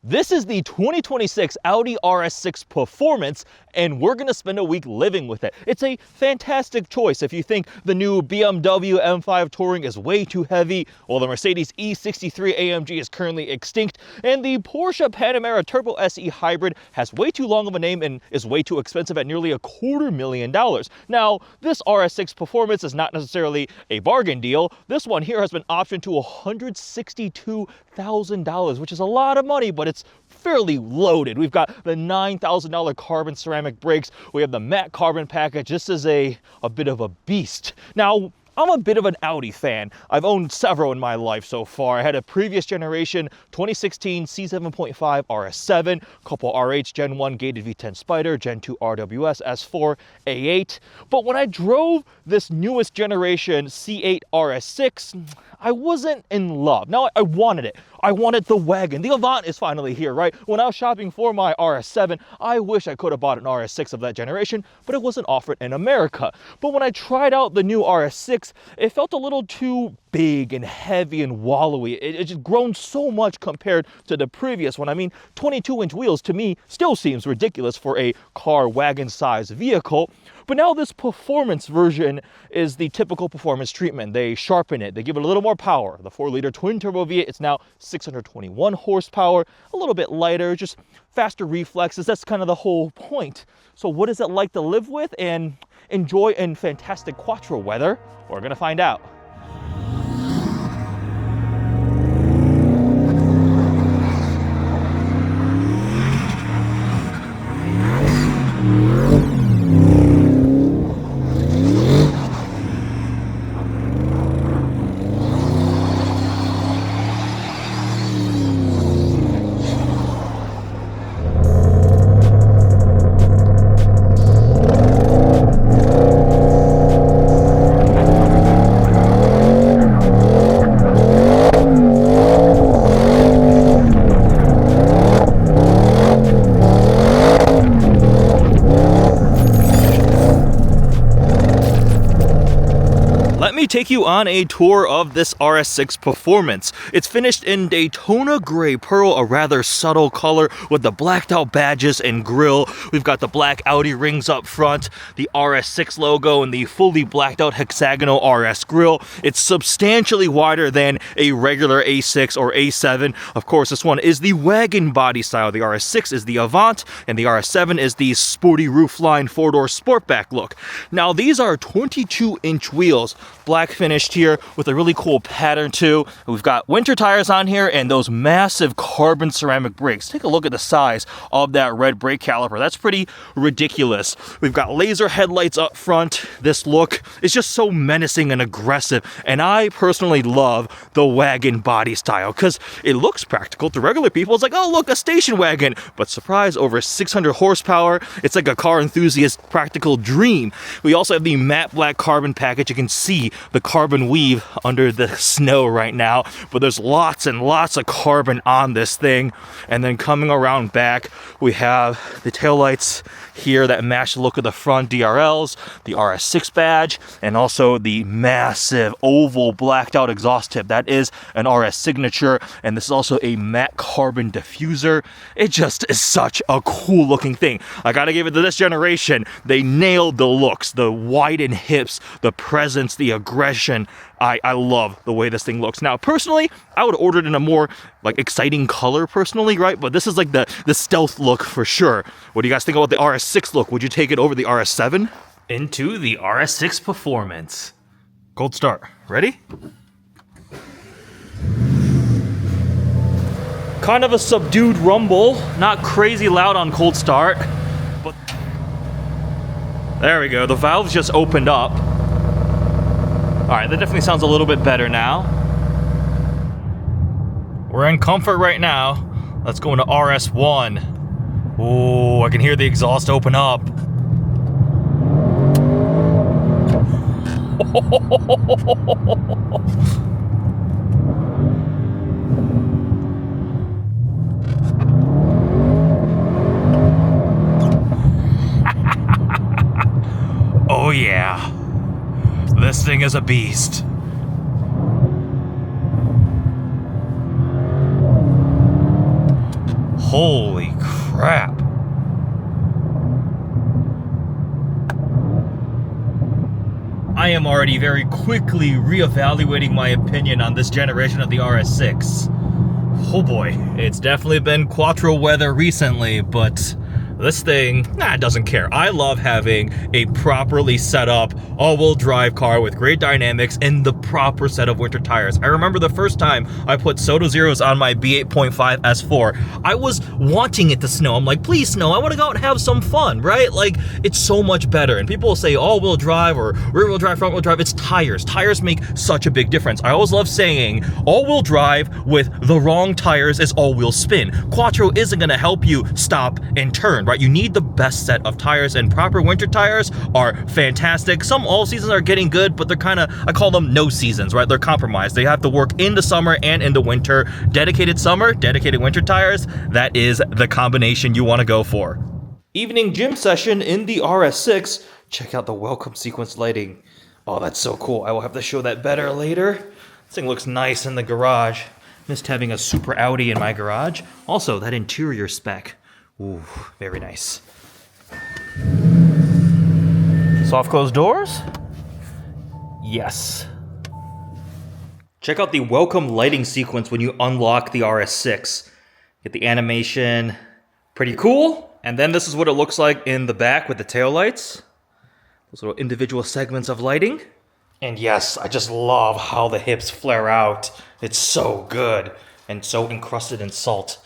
This is the 2026 Audi RS6 Performance, and we're going to spend a week living with it. It's a fantastic choice if you think the new BMW M5 Touring is way too heavy, while the Mercedes E63 AMG is currently extinct, and the Porsche Panamera Turbo SE Hybrid has way too long of a name and is way too expensive at nearly $250,000. Now, this RS6 Performance is not necessarily a bargain deal. This one here has been optioned to $162,000, which is a lot of money, but it's fairly loaded. We've got the $9,000 carbon ceramic brakes. We have the matte carbon package. This is a bit of a beast. Now, I'm a bit of an Audi fan. I've owned several in my life so far. I had a previous generation 2016 C7.5 RS7, couple RH Gen 1 gated V10 Spider, Gen 2 RWS S4 A8. But when I drove this newest generation C8 RS6, I wasn't in love. Now, I wanted it. I wanted the wagon. The Avant is finally here, right? When I was shopping for my RS7, I wish I could have bought an RS6 of that generation, but it wasn't offered in America. But when I tried out the new RS6, it felt a little too big and heavy and wallowy. It just grown so much compared to the previous one. I mean, 22-inch wheels to me still seems ridiculous for a car wagon-sized vehicle. But now this performance version is the typical performance treatment. They sharpen it, they give it a little more power. The 4-liter twin-turbo V8, it's now 621 horsepower, a little bit lighter, just faster reflexes. That's kind of the whole point. So what is it like to live with and enjoy in fantastic quattro weather? We're gonna find out. Take you on a tour of this RS6 Performance. It's finished in Daytona Gray Pearl, a rather subtle color with the blacked out badges and grille. We've got the black Audi rings up front, the RS6 logo, and the fully blacked out hexagonal RS grille. It's substantially wider than a regular A6 or A7. Of course, this one is the wagon body style. The RS6 is the Avant, and the RS7 is the sporty roofline four-door sportback look. Now, these are 22-inch wheels, black finished here with a really cool pattern too. We've got winter tires on here and those massive carbon ceramic brakes. Take a look at the size of that red brake caliper. That's pretty ridiculous. We've got laser headlights up front. This look is just so menacing and aggressive, and I personally love the wagon body style because it looks practical. To regular people, it's like, oh look, a station wagon, but surprise, over 600 horsepower. It's like a car enthusiast practical dream. We also have the matte black carbon package. You can see the carbon weave under the snow right now, but there's lots and lots of carbon on this thing. And then coming around back, we have the taillights here that match the look of the front DRLs, the RS6 badge, and also the massive oval blacked out exhaust tip. That is an RS signature, and this is also a matte carbon diffuser. It just is such a cool looking thing. I gotta give it to this generation. They nailed the looks, the widened hips, the presence, the aggression. I love the way this thing looks. Now, personally, I would order it in a more like exciting color personally, right? But this is like the stealth look for sure. What do you guys think about the RS6 look? Would you take it over the RS7? Into the RS6 Performance. Cold start. Ready? Kind of a subdued rumble, not crazy loud on cold start, but there we go. The valves just opened up. All right, that definitely sounds a little bit better now. We're in comfort right now. Let's go into RS1. Oh, I can hear the exhaust open up. Oh yeah. This thing is a beast. Holy crap. I am already very quickly reevaluating my opinion on this generation of the RS6. Oh boy, it's definitely been Quattro weather recently, but this thing, it doesn't care. I love having a properly set up all-wheel drive car with great dynamics and the proper set of winter tires. I remember the first time I put Soto Zeros on my B8.5 S4, I was wanting it to snow. I'm like, please snow, I want to go out and have some fun, right? Like, it's so much better. And people will say all-wheel drive or rear-wheel drive, front-wheel drive, it's tires. Tires make such a big difference. I always love saying all-wheel drive with the wrong tires is all-wheel spin. Quattro isn't going to help you stop and turn, right? You need the best set of tires, and proper winter tires are fantastic. Some all seasons are getting good, but they're kind of, I call them no seasons, right? They're compromised. They have to work in the summer and in the winter. Dedicated summer, dedicated winter tires, that is the combination you want to go for. Evening gym session in the RS6. Check out the welcome sequence lighting. Oh, that's so cool. I will have to show that better later. This thing looks nice in the garage. Missed having a super Audi in my garage. Also, that interior spec. Ooh, very nice. Soft closed doors? Yes. Check out the welcome lighting sequence when you unlock the RS6. Get the animation, pretty cool. And then this is what it looks like in the back with the taillights. Those little individual segments of lighting. And yes, I just love how the hips flare out. It's so good and so encrusted in salt.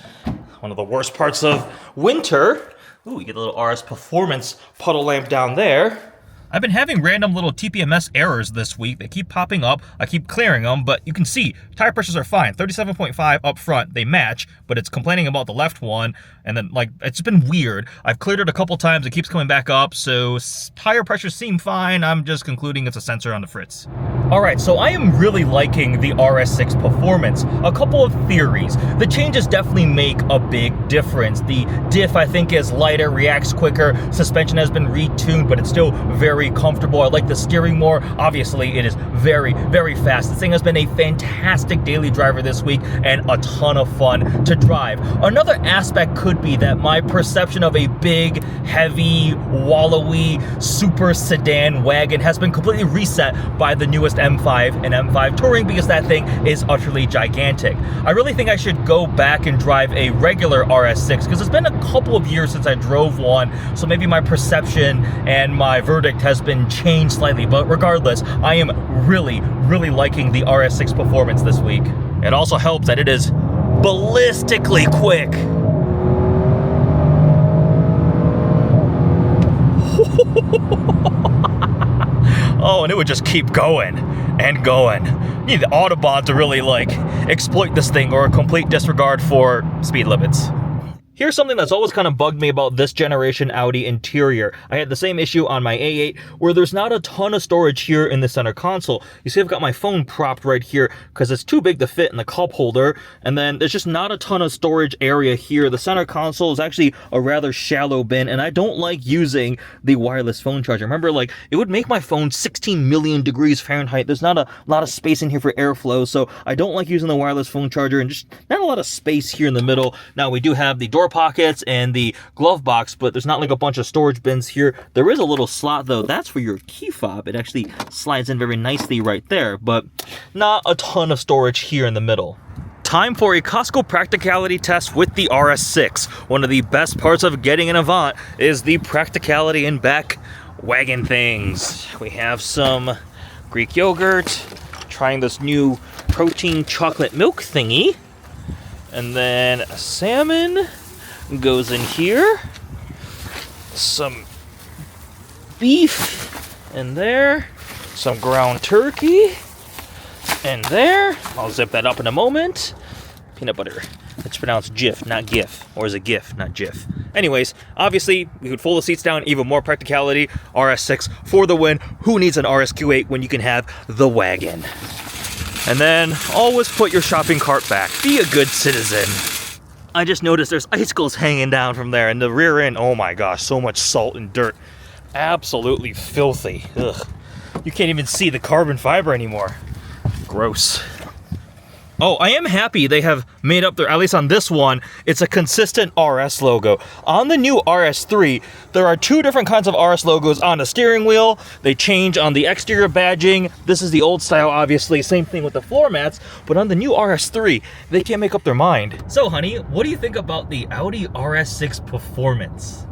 One of the worst parts of winter. Ooh, you get a little RS Performance puddle lamp down there. I've been having random little TPMS errors this week. They keep popping up. I keep clearing them, but you can see tire pressures are fine. 37.5 up front, they match, but it's complaining about the left one, and then, like, it's been weird. I've cleared it a couple times. It keeps coming back up, so tire pressures seem fine. I'm just concluding it's a sensor on the fritz. All right, so I am really liking the RS6 Performance. A couple of theories. The changes definitely make a big difference. The diff, I think, is lighter, reacts quicker. Suspension has been retuned, but it's still very comfortable. I like the steering more. Obviously, it is very, very fast. This thing has been a fantastic daily driver this week and a ton of fun to drive. Another aspect could be that my perception of a big, heavy, wallowy, super sedan wagon has been completely reset by the newest M5 and M5 Touring, because that thing is utterly gigantic. I really think I should go back and drive a regular RS6 because it's been a couple of years since I drove one, so maybe my perception and my verdict has been changed slightly, but regardless, I am really, really liking the RS6 Performance this week. It also helps that it is ballistically quick. Oh, and it would just keep going and going. You need the Autobahn to really, like, exploit this thing, or a complete disregard for speed limits. Here's something that's always kind of bugged me about this generation Audi interior. I had the same issue on my A8, where there's not a ton of storage here in the center console. You see I've got my phone propped right here because it's too big to fit in the cup holder, and then there's just not a ton of storage area here. The center console is actually a rather shallow bin, and I don't like using the wireless phone charger. Remember, like, it would make my phone 16 million degrees Fahrenheit. There's not a lot of space in here for airflow, so I don't like using the wireless phone charger, and just not a lot of space here in the middle. Now, we do have the door pockets and the glove box, but there's not like a bunch of storage bins here. There is a little slot though. That's for your key fob. It actually slides in very nicely right there, but not a ton of storage here in the middle. Time for a Costco practicality test with the RS6. One of the best parts of getting an Avant is the practicality and back wagon things. We have some Greek yogurt, trying this new protein chocolate milk thingy, and then a salmon goes in here, some beef in there, some ground turkey in there. I'll zip that up in a moment. Peanut butter. It's pronounced Jif, not GIF. Or is it GIF, not Jif? Anyways, obviously, we could fold the seats down, even more practicality. RS6 for the win. Who needs an RSQ8 when you can have the wagon? And then always put your shopping cart back. Be a good citizen. I just noticed there's icicles hanging down from there, and the rear end, oh my gosh, so much salt and dirt. Absolutely filthy. Ugh. You can't even see the carbon fiber anymore. Gross. Oh, I am happy they have made up their, at least on this one, it's a consistent RS logo. On the new RS3, there are two different kinds of RS logos on the steering wheel. They change on the exterior badging. This is the old style, obviously. Same thing with the floor mats. But on the new RS3, they can't make up their mind. So, honey, what do you think about the Audi RS6 Performance?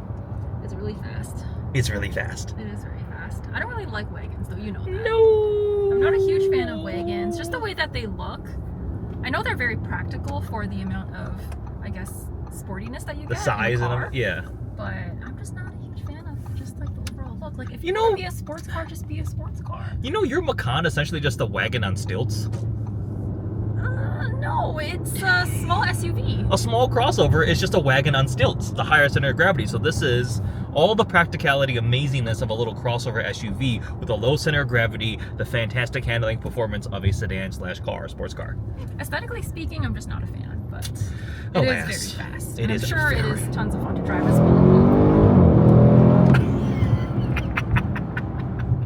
It's really fast. It's really fast. It is very fast. I don't really like wagons, though, you know that. No! I'm not a huge fan of wagons. Just the way that they look. I know they're very practical for the amount of, I guess, sportiness that you get. The size in a of car, them, yeah. But I'm just not a huge fan of just like the overall look. Like, if You you want know- to be a sports car, just be a sports car. You know, your Macan is essentially just a wagon on stilts. No, it's a small SUV. A small crossover is just a wagon on stilts, the higher center of gravity. So this is all the practicality, amazingness of a little crossover SUV with a low center of gravity, the fantastic handling performance of a sedan slash car, sports car. Aesthetically speaking, I'm just not a fan, but it Alas, is very fast. it And I'm is sure it very- is tons of fun to drive as well.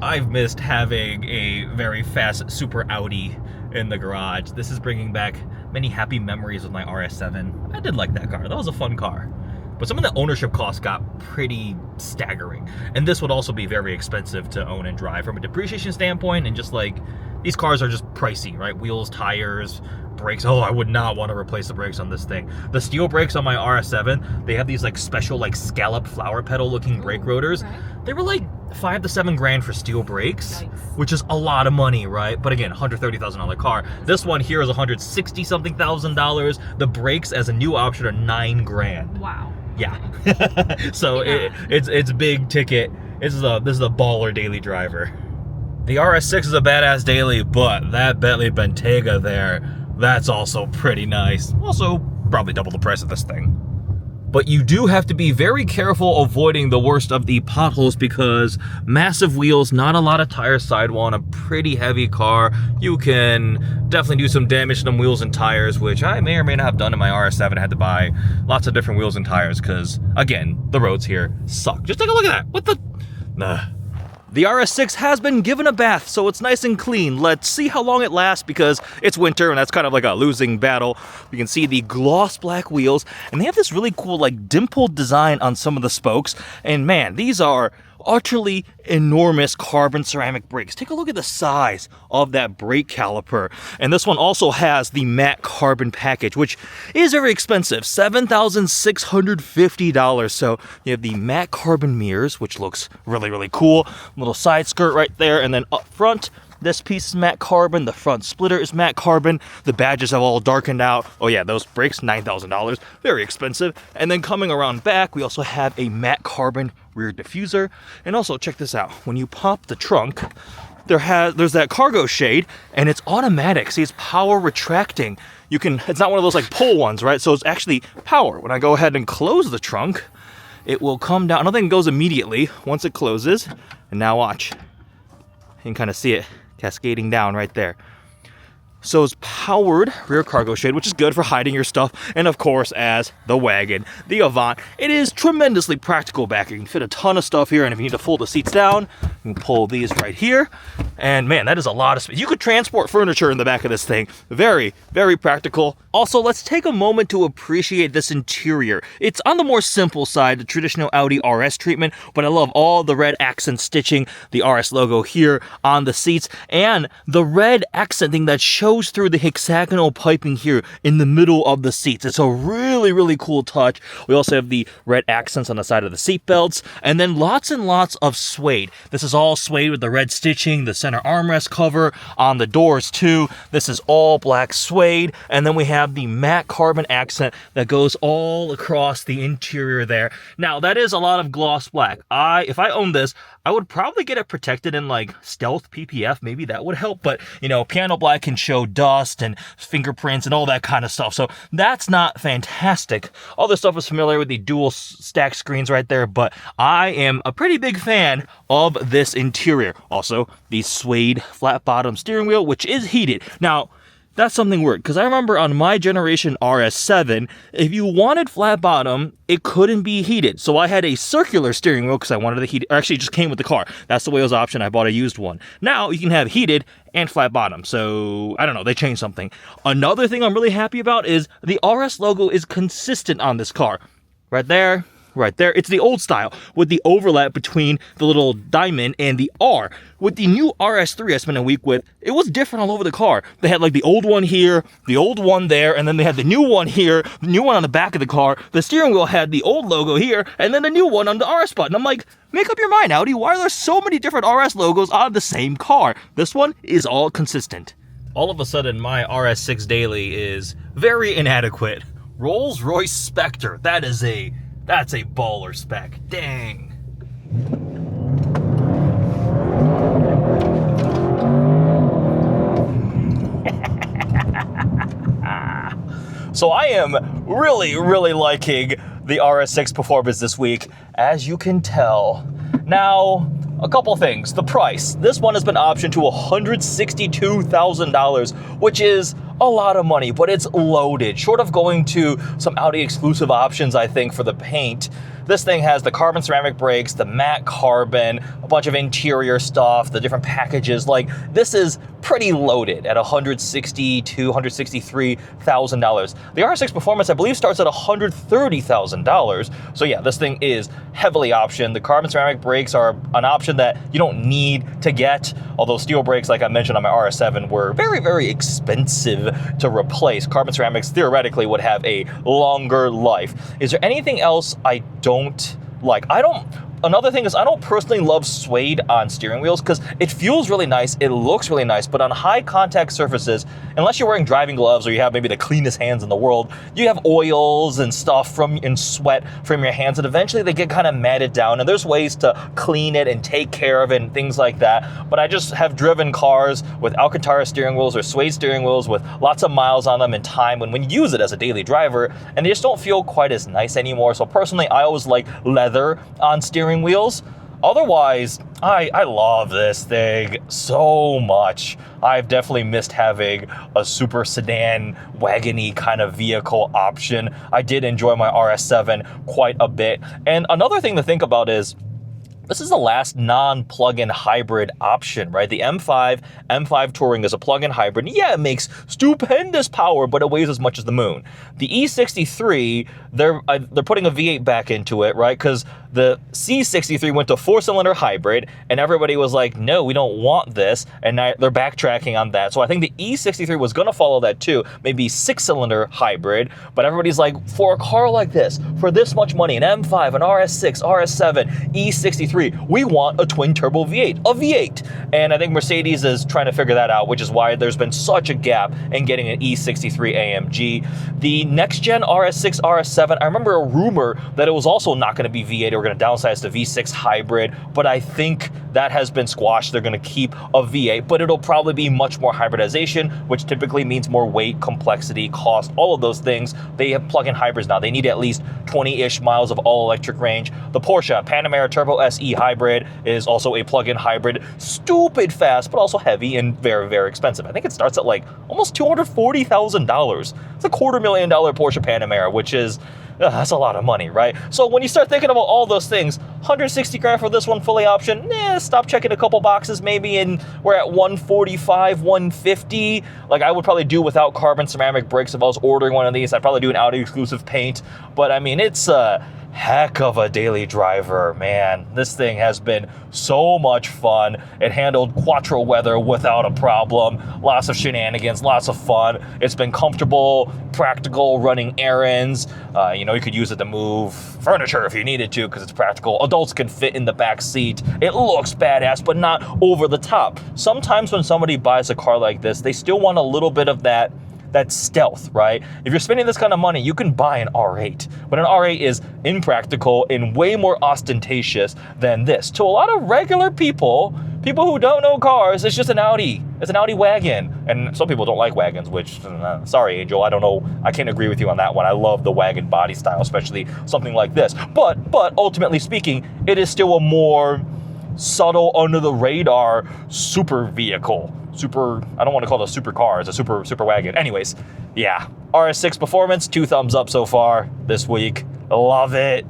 I've missed having a very fast Super Audi in the garage. This is bringing back many happy memories with my RS7. I did like that car. That was a fun car. But some of the ownership costs got pretty staggering. And this would also be very expensive to own and drive from a depreciation standpoint, and just like, these cars are just pricey, right? Wheels, tires, brakes. Oh, I would not want to replace the brakes on this thing. The steel brakes on my RS7, they have these like special like scallop flower petal looking brake rotors. Okay. They were like $5 to $7 grand for steel brakes, Yikes. which is a lot of money, right? But again, $130,000 car. This one here is $160 something thousand. The brakes as a new option are $9 grand. Wow. Yeah. So Yeah. it's big ticket. This is a baller daily driver. The RS6 is a badass daily, but that Bentley Bentayga there, that's also pretty nice. Also, probably double the price of this thing. But you do have to be very careful avoiding the worst of the potholes, because massive wheels, not a lot of tire sidewall on a pretty heavy car. You can definitely do some damage to them wheels and tires, which I may or may not have done in my RS7. I had to buy lots of different wheels and tires because, again, the roads here suck. Just take a look at that. What the? Nah. The RS6 has been given a bath, so it's nice and clean. Let's see how long it lasts, because it's winter and that's kind of like a losing battle. You can see the gloss black wheels, and they have this really cool like dimpled design on some of the spokes. And man, these are utterly enormous carbon ceramic brakes. Take a look at the size of that brake caliper. And this one also has the matte carbon package, which is very expensive, $7,650. So you have the matte carbon mirrors, which looks really, really cool. Little side skirt right there. And then up front, this piece is matte carbon. The front splitter is matte carbon. The badges have all darkened out. Oh yeah, those brakes, $9,000. Very expensive. And then coming around back, we also have a matte carbon rear diffuser. And also, check this out. When you pop the trunk, there's that cargo shade, and it's automatic. See, it's power retracting. It's not one of those like pull ones, right? So it's actually power. When I go ahead and close the trunk, it will come down. Nothing goes immediately once it closes. And now watch. You can kind of see it cascading down right there. So it's powered rear cargo shade, which is good for hiding your stuff. And of course, as the wagon, the Avant, it is tremendously practical back. You can fit a ton of stuff here, and if you need to fold the seats down, you can pull these right here. And man, that is a lot of space. You could transport furniture in the back of this thing. Very, very practical. Also, let's take a moment to appreciate this interior. It's on the more simple side, the traditional Audi RS treatment, but I love all the red accent stitching, the RS logo here on the seats, and the red accenting that shows through the hexagonal piping here in the middle of the seats. It's a really, really cool touch. We also have the red accents on the side of the seat belts, and then lots and lots of suede. This is all suede with the red stitching, the center armrest cover on the doors too. This is all black suede, and then we have the matte carbon accent that goes all across the interior there. Now, that is a lot of gloss black. If I owned this, I would probably get it protected in like stealth PPF. Maybe that would help, but you know, piano black can show dust and fingerprints and all that kind of stuff. So that's not fantastic. All this stuff is familiar with the dual stack screens right there, but I am a pretty big fan of this interior. Also, the suede flat bottom steering wheel, which is heated. Now, that's something weird, because I remember on my generation RS7, if you wanted flat bottom, it couldn't be heated. So I had a circular steering wheel because I wanted the heat. Actually, it just came with the car. That's the way it was option. I bought a used one. Now you can have heated and flat bottom. So I don't know, they changed something. Another thing I'm really happy about is the RS logo is consistent on this car. Right there. Right there. It's the old style with the overlap between the little diamond and the R. With the new RS3 I spent a week with, it was different all over the car. They had like the old one here, the old one there, and then they had the new one here, the new one on the back of the car. The steering wheel had the old logo here, and then the new one on the RS button. I'm like, make up your mind, Audi. Why are there so many different RS logos on the same car? This one is all consistent. All of a sudden, my RS6 Daily is very inadequate. Rolls-Royce Spectre. That's a baller spec. Dang. So I am really liking the RS6 Performance this week, as you can tell. Now, a couple things. The price. This one has been optioned to $162,000, which is a lot of money, but it's loaded. Short of going to some Audi exclusive options, I think, for the paint, this thing has the carbon ceramic brakes, the matte carbon, a bunch of interior stuff, the different packages. Like, this is pretty loaded at $162,000, $163,000. The RS6 Performance, I believe, starts at $130,000. So yeah, this thing is heavily optioned. The carbon ceramic brakes are an option that you don't need to get, although steel brakes, like I mentioned on my RS7, were very expensive to replace. Carbon ceramics theoretically would have a longer life. Is there anything else I don't like? Another thing is, I don't personally love suede on steering wheels because it feels really nice, it looks really nice, but on high contact surfaces, unless you're wearing driving gloves or you have maybe the cleanest hands in the world, you have oils and stuff and sweat from your hands, and eventually they get kind of matted down, and there's ways to clean it and take care of it and things like that. But I just have driven cars with Alcantara steering wheels or suede steering wheels with lots of miles on them and time when you use it as a daily driver, and they just don't feel quite as nice anymore. So personally, I always like leather on steering wheels. Otherwise, I love this thing so much. I've definitely missed having a super sedan, wagon-y kind of vehicle option. I did enjoy my RS7 quite a bit. And another thing to think about is, this is the last non-plug-in hybrid option, right? The M5 Touring is a plug-in hybrid. Yeah, it makes stupendous power, but it weighs as much as the moon. The E63, they're putting a V8 back into it, right? Because the C63 went to 4-cylinder hybrid, and everybody was like, no, we don't want this, and now they're backtracking on that. So I think the E63 was going to follow that too, maybe 6-cylinder hybrid, but everybody's like, for a car like this, for this much money, an M5, an RS6, RS7, E63, we want a twin-turbo V8, a V8. And I think Mercedes is trying to figure that out, which is why there's been such a gap in getting an E63 AMG. The next-gen RS6, RS7, I remember a rumor that it was also not going to be V8, or going to downsize to V6 hybrid, but I think that has been squashed. They're going to keep a V8, but it'll probably be much more hybridization, which typically means more weight, complexity, cost, all of those things. They have plug-in hybrids now. They need at least 20-ish miles of all-electric range. The Porsche Panamera Turbo SE hybrid is also a plug-in hybrid. Stupid fast, but also heavy and very expensive. I think it starts at like almost $240,000. It's a $250,000 Porsche Panamera, which is that's a lot of money, right? So when you start thinking about all those things, 160 grand for this one fully optioned, stop checking a couple boxes maybe, and we're at 145, 150. Like, I would probably do without carbon ceramic brakes if I was ordering one of these. I'd probably do an Audi exclusive paint, but I mean, it's a heck of a daily driver, man. This thing has been so much fun. It handled Quattro weather without a problem. Lots of shenanigans, lots of fun. It's been comfortable, practical, running errands. You could use it to move furniture if you needed to because it's practical. Adults can fit in the back seat. It looks badass, but not over the top. Sometimes when somebody buys a car like this, they still want a little bit of that stealth, right? If you're spending this kind of money, you can buy an R8, but an R8 is impractical and way more ostentatious than this. To a lot of regular people who don't know cars, it's just an Audi. It's an Audi wagon. And some people don't like wagons, which, sorry, Angel, I don't know. I can't agree with you on that one. I love the wagon body style, especially something like this. But ultimately speaking, it is still a more subtle, under the radar super vehicle. super, I don't want to call it a super car, it's a super wagon. Anyways, yeah, RS6 Performance, 2 thumbs up so far this week. Love it.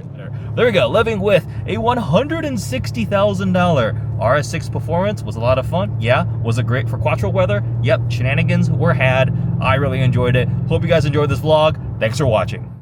There we go, living with a $160,000 RS6 Performance was a lot of fun. Yeah, was it great for Quattro weather? Yep, shenanigans were had. I really enjoyed it. Hope you guys enjoyed this vlog. Thanks for watching.